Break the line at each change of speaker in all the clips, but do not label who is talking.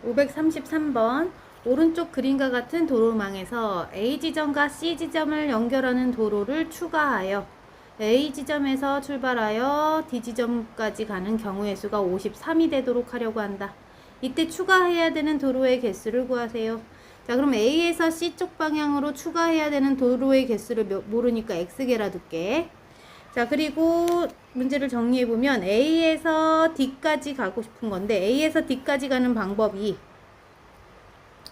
533번 오른쪽 그림과 같은 도로망에서 A 지점과 C 지점을 연결하는 도로를 추가하여 A 지점에서 출발하여 D 지점까지 가는 경우의 수가 53이 되도록 하려고 한다. 이때 추가해야 되는 도로의 개수를 구하세요. 자, 그럼 A에서 C 쪽 방향으로 추가해야 되는 도로의 개수를 모르니까 X개라 둘게. 자, 그리고 문제를 정리해보면 A에서 D까지 가고 싶은 건데 A에서 D까지 가는 방법이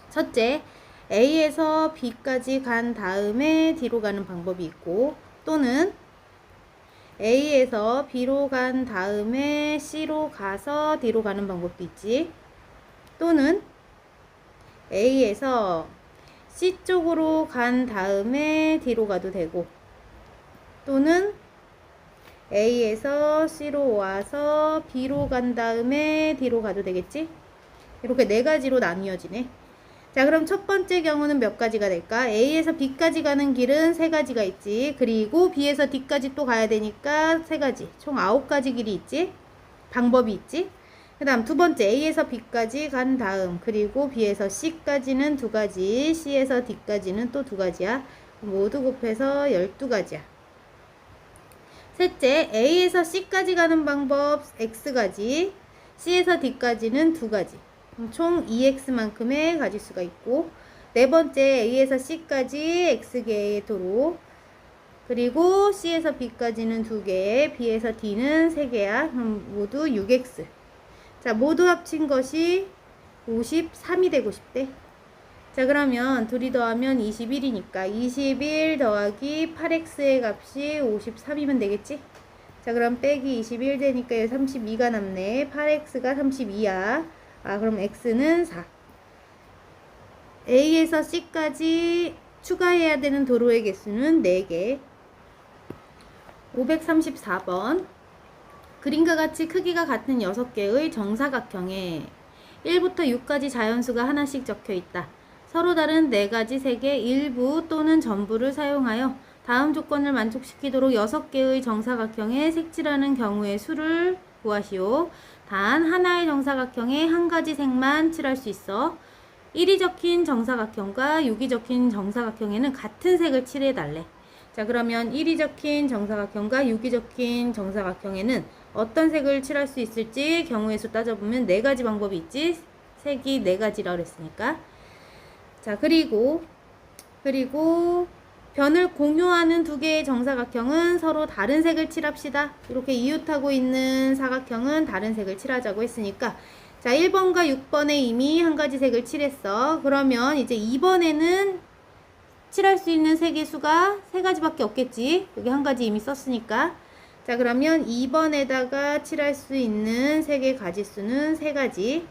첫째, A에서 B까지 간 다음에 D로 가는 방법이 있고, 또는 A에서 B로 간 다음에 C로 가서 D로 가는 방법도 있지. 또는 A에서 C 쪽으로 간 다음에 D로 가도 되고, 또는 A에서 C로 와서 B로 간 다음에 D로 가도 되겠지? 이렇게 네 가지로 나뉘어지네. 자, 그럼 첫 번째 경우는 몇 가지가 될까? A에서 B까지 가는 길은 세 가지가 있지. 그리고 B에서 D까지 또 가야 되니까 세 가지. 총 9가지 길이 있지. 방법이 있지. 그 다음 두 번째 A에서 B까지 간 다음, 그리고 B에서 C까지는 2가지, C에서 D까지는 또 2가지야. 모두 곱해서 12가지야. 셋째, A에서 C까지 가는 방법 X가지, C에서 D까지는 2가지. 총 2x만큼의 가지수가 있고, 네 번째 A에서 C까지 x개의 도로, 그리고 C에서 B까지는 2개, B에서 D는 3개야. 그럼 모두 6x. 자, 모두 합친 것이 53이 되고 싶대. 자, 그러면 둘이 더하면 21이니까 21 더하기 8x의 값이 53이면 되겠지? 자, 그럼 빼기 21 되니까 32가 남네. 8x가 32야. 아, 그럼 x는 4. A에서 C까지 추가해야 되는 도로의 개수는 4개. 534번 그림과 같이 크기가 같은 6개의 정사각형에 1부터 6까지 자연수가 하나씩 적혀 있다. 서로 다른 4가지 색의 일부 또는 전부를 사용하여 다음 조건을 만족시키도록 6개의 정사각형에 색칠하는 경우의 수를 구하시오. 단 하나의 정사각형에 한 가지 색만 칠할 수 있어. 1이 적힌 정사각형과 6이 적힌 정사각형에는 같은 색을 칠해달래. 자, 그러면 1이 적힌 정사각형과 6이 적힌 정사각형에는 어떤 색을 칠할 수 있을지 경우의 수 따져보면 4가지 방법이 있지. 색이 4가지라 그랬으니까. 자, 그리고 변을 공유하는 2개의 정사각형은 서로 다른 색을 칠합시다. 이렇게 이웃하고 있는 사각형은 다른 색을 칠하자고 했으니까, 자, 1번과 6번에 이미 한 가지 색을 칠했어. 그러면 이제 2번에는 칠할 수 있는 색의 수가 3가지밖에 없겠지. 여기 한 가지 이미 썼으니까. 자, 그러면 2번에다가 칠할 수 있는 색의 가지수는 3가지.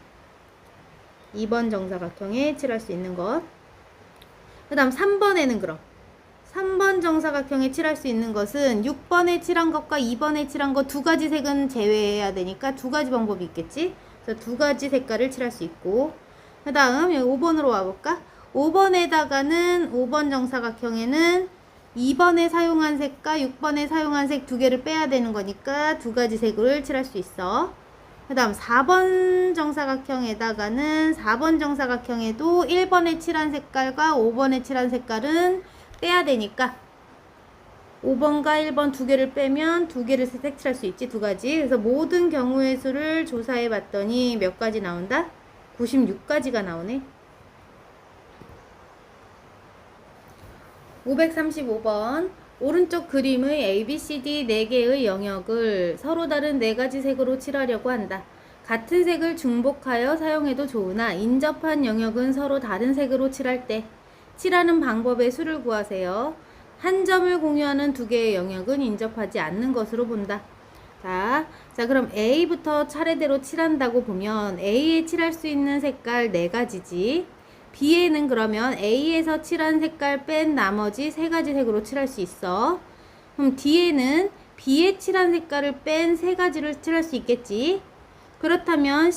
2번 정사각형에 칠할 수 있는 것. 그 다음 3번에는 그럼 3번 정사각형에 칠할 수 있는 것은 6번에 칠한 것과 2번에 칠한 것 2가지 색은 제외해야 되니까 2가지 방법이 있겠지. 그래서 2가지 색깔을 칠할 수 있고, 그 다음 여기 5번으로 와볼까? 5번에다가는 5번 정사각형에는 2번에 사용한 색과 6번에 사용한 색 2개를 빼야 되는 거니까 2가지 색을 칠할 수 있어. 그 다음 4번 정사각형에다가는 4번 정사각형에도 1번에 칠한 색깔과 5번에 칠한 색깔은 빼야 되니까 5번과 1번 2개를 빼면 2개를 색칠할 수 있지. 2가지. 그래서 모든 경우의 수를 조사해 봤더니 몇 가지 나온다? 96가지가 나오네. 535번 오른쪽 그림의 ABCD 4개의 영역을 서로 다른 4가지 색으로 칠하려고 한다. 같은 색을 중복하여 사용해도 좋으나 인접한 영역은 서로 다른 색으로 칠할 때 칠하는 방법의 수를 구하세요. 한 점을 공유하는 2개의 영역은 인접하지 않는 것으로 본다. 자, 그럼 A부터 차례대로 칠한다고 보면 A에 칠할 수 있는 색깔 4가지지. B에는 그러면 A에서 칠한 색깔 뺀 나머지 3가지 색으로 칠할 수 있어. 그럼 D에는 B에 칠한 색깔을 뺀 3가지를 칠할 수 있겠지. 그렇다면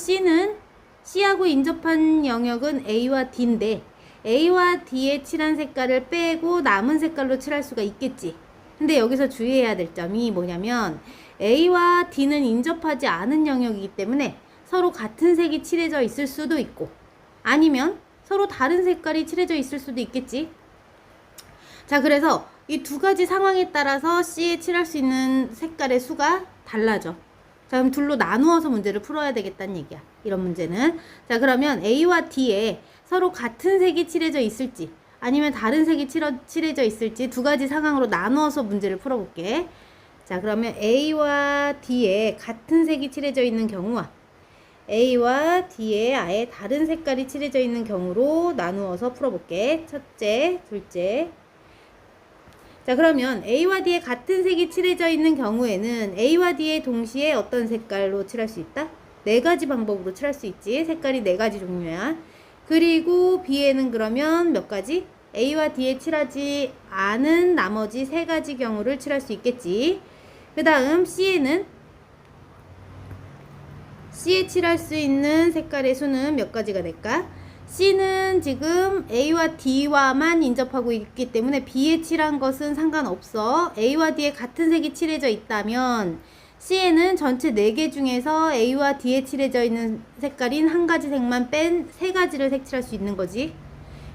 C하고 인접한 영역은 A와 D인데 A와 D에 칠한 색깔을 빼고 남은 색깔로 칠할 수가 있겠지. 근데 여기서 주의해야 될 점이 뭐냐면 A와 D는 인접하지 않은 영역이기 때문에 서로 같은 색이 칠해져 있을 수도 있고, 아니면 서로 다른 색깔이 칠해져 있을 수도 있겠지. 자, 그래서 이 두 가지 상황에 따라서 C에 칠할 수 있는 색깔의 수가 달라져. 자, 그럼 둘로 나누어서 문제를 풀어야 되겠다는 얘기야. 이런 문제는. 자, 그러면 A와 D에 서로 같은 색이 칠해져 있을지 아니면 다른 색이 칠해져 있을지 두 가지 상황으로 나누어서 문제를 풀어볼게. 자, 그러면 A와 D에 같은 색이 칠해져 있는 경우와 A와 D에 아예 다른 색깔이 칠해져 있는 경우로 나누어서 풀어볼게. 첫째, 둘째. 자, 그러면 A와 D에 같은 색이 칠해져 있는 경우에는 A와 D에 동시에 어떤 색깔로 칠할 수 있다? 네 가지 방법으로 칠할 수 있지. 색깔이 네 가지 종류야. 그리고 B에는 그러면 몇 가지? A와 D에 칠하지 않은 나머지 세 가지 경우를 칠할 수 있겠지. 그 다음 C에 칠할 수 있는 색깔의 수는 몇 가지가 될까? C는 지금 A와 D와만 인접하고 있기 때문에 B에 칠한 것은 상관없어. A와 D에 같은 색이 칠해져 있다면 C에는 전체 4개 중에서 A와 D에 칠해져 있는 색깔인 한 가지 색만 뺀 세 가지를 색칠할 수 있는 거지.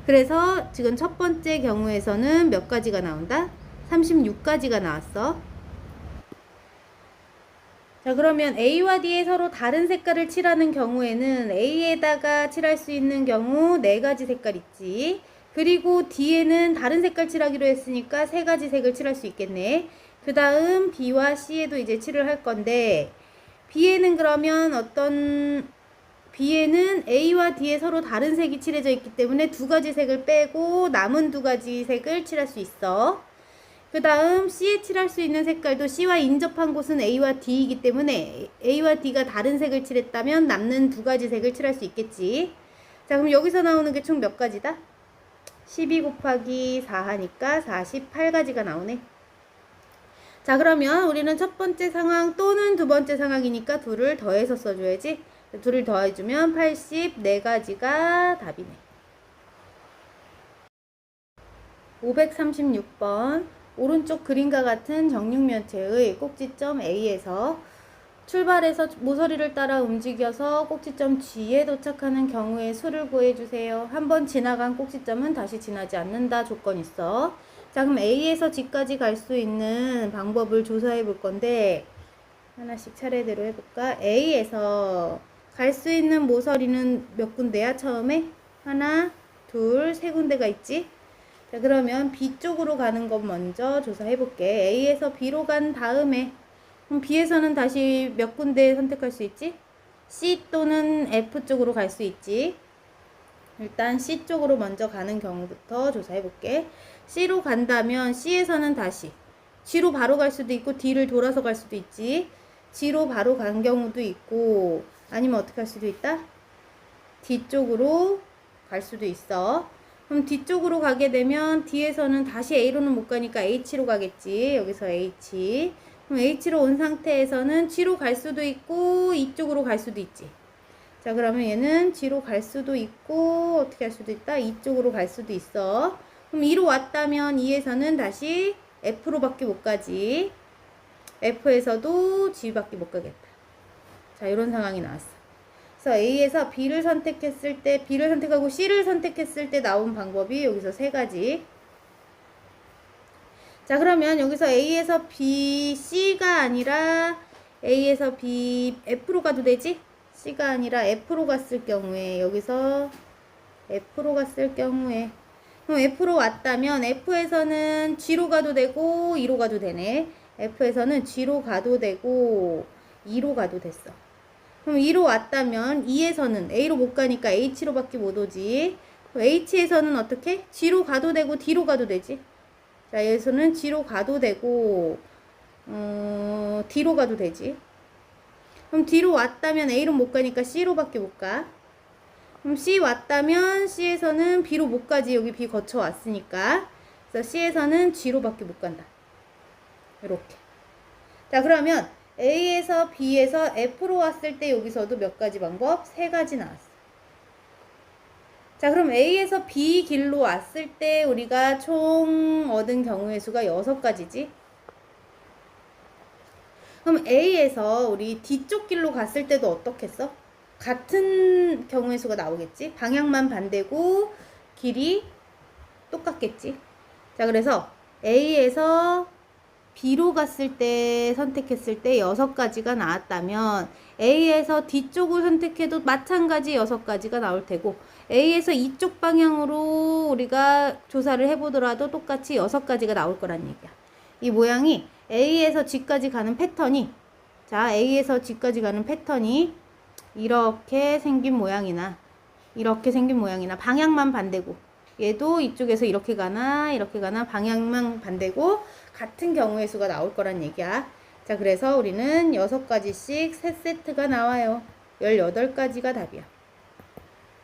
그래서 지금 첫 번째 경우에서는 몇 가지가 나온다? 36가지가 나왔어. 자, 그러면 A와 D에 서로 다른 색깔을 칠하는 경우에는 A에다가 칠할 수 있는 경우 4가지 색깔 있지. 그리고 D에는 다른 색깔 칠하기로 했으니까 3가지 색을 칠할 수 있겠네. 그 다음 B와 C에도 이제 칠을 할 건데 B에는 그러면 B에는 A와 D에 서로 다른 색이 칠해져 있기 때문에 2가지 색을 빼고 남은 2가지 색을 칠할 수 있어. 그 다음 C에 칠할 수 있는 색깔도 C와 인접한 곳은 A와 D이기 때문에 A와 D가 다른 색을 칠했다면 남는 2가지 색을 칠할 수 있겠지. 자, 그럼 여기서 나오는 게 총 몇 가지다? 12 곱하기 4 하니까 48가지가 나오네. 자, 그러면 우리는 첫 번째 상황 또는 두 번째 상황이니까 2를 더해서 써줘야지. 2를 더해주면 84가지가 답이네. 536번 오른쪽 그림과 같은 정육면체의 꼭지점 A에서 출발해서 모서리를 따라 움직여서 꼭지점 G에 도착하는 경우의 수를 구해주세요. 한번 지나간 꼭지점은 다시 지나지 않는다 조건 있어. 자, 그럼 A에서 G까지 갈 수 있는 방법을 조사해 볼 건데 하나씩 차례대로 해볼까? A에서 갈 수 있는 모서리는 몇 군데야? 처음에 하나, 둘, 세 군데가 있지? 자, 그러면 B 쪽으로 가는 것 먼저 조사해 볼게. A에서 B로 간 다음에 그럼 B에서는 다시 몇 군데 선택할 수 있지? C 또는 F 쪽으로 갈 수 있지. 일단 C 쪽으로 먼저 가는 경우부터 조사해 볼게. C로 간다면 C에서는 다시 G로 바로 갈 수도 있고 D를 돌아서 갈 수도 있지. G로 바로 간 경우도 있고 아니면 어떻게 할 수도 있다? D 쪽으로 갈 수도 있어. 그럼 뒤쪽으로 가게 되면 D에서는 다시 A로는 못 가니까 H로 가겠지. 여기서 H. 그럼 H로 온 상태에서는 G로 갈 수도 있고 이쪽으로 갈 수도 있지. 자, 그러면 얘는 G로 갈 수도 있고 어떻게 할 수도 있다? 이쪽으로 갈 수도 있어. 그럼 E로 왔다면 E에서는 다시 F로 밖에 못 가지. F에서도 G밖에 못 가겠다. 자, 이런 상황이 나왔어. 그래서 A에서 B를 선택했을 때, B를 선택하고 C를 선택했을 때 나온 방법이 여기서 3가지. 자, 그러면 여기서 A에서 B, C가 아니라 A에서 B, F로 가도 되지? C가 아니라 F로 갔을 경우에, 여기서 F로 갔을 경우에, 그럼 F로 왔다면 F에서는 G로 가도 되고 E로 가도 되네. F에서는 G로 가도 되고 E로 가도 됐어. 그럼 E로 왔다면 E에서는 A로 못 가니까 H로 밖에 못 오지. H에서는 어떻게? G로 가도 되고 D로 가도 되지. 자, 여기서는 G로 가도 되고 D로 가도 되지. 그럼 D로 왔다면 A로 못 가니까 C로 밖에 못 가. 그럼 C 왔다면 C에서는 B로 못 가지. 여기 B 거쳐 왔으니까. 그래서 C에서는 G로 밖에 못 간다. 이렇게. 자, 그러면 A에서 B에서 F로 왔을 때 여기서도 몇 가지 방법? 3가지 나왔어. 자, 그럼 A에서 B 길로 왔을 때 우리가 총 얻은 경우의 수가 6가지지. 그럼 A에서 우리 D쪽 길로 갔을 때도 어떻게 했어? 같은 경우의 수가 나오겠지. 방향만 반대고 길이 똑같겠지. 자, 그래서 A에서 B로 갔을 때 선택했을 때 6가지가 나왔다면 A에서 D쪽을 선택해도 마찬가지 6가지가 나올 테고 A에서 이쪽 방향으로 우리가 조사를 해보더라도 똑같이 6가지가 나올 거란 얘기야. 이 모양이 A에서 G까지 가는 패턴이, 자, A에서 G까지 가는 패턴이 이렇게 생긴 모양이나 방향만 반대고, 얘도 이쪽에서 이렇게 가나 방향만 반대고 같은 경우의 수가 나올 거란 얘기야. 자, 그래서 우리는 6가지씩 3세트가 나와요. 18가지가 답이야.